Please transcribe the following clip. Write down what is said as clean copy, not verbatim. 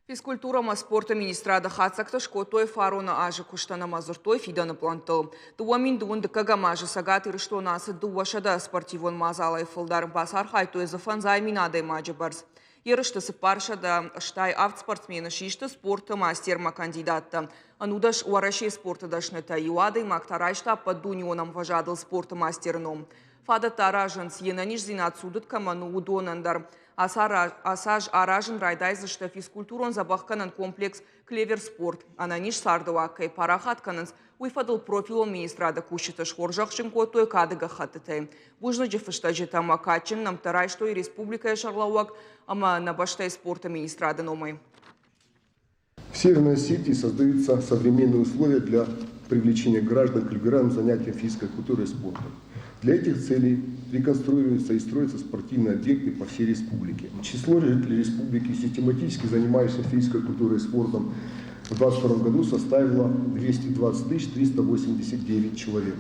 Физкультура спорта министрада хатсакта шкотой фаруна ажи куштана мазуртой фидана плантыл. Дуамин дуун дыкага мажи сагат ирышто насы дуашада спортивон мазалай фылдар басар хайтой зафан займинадай мажи барз. Ерышты сыпаршада штай автоспортсмена шишты спорта мастерма кандидатта. Анудаш уараши спорта дашнета юадой мактарайшта поддунионам важадал спорта мастерном. Фада таражен сьенаниш зинат судыт каману удонандар. Асаж аражен райдайзышта физкультурон забахканан комплекс клевер спорт. Ананиш сардуаккай парахаткананс уйфадал профилон министрада кущиташ хоржахшин котой кадыга хатытай. Бужно джефышта жетама качен нам тарайшто и республика шарлауак, ама набаштай спорта министрада номай. В Северной Осетии создаются современные условия для привлечения граждан к регулярным занятиям физической культурой и спортом. Для этих целей реконструируются и строятся спортивные объекты по всей республике. Число жителей республики, систематически занимающихся физической культурой и спортом, в 2022 году составило 220 389 человек.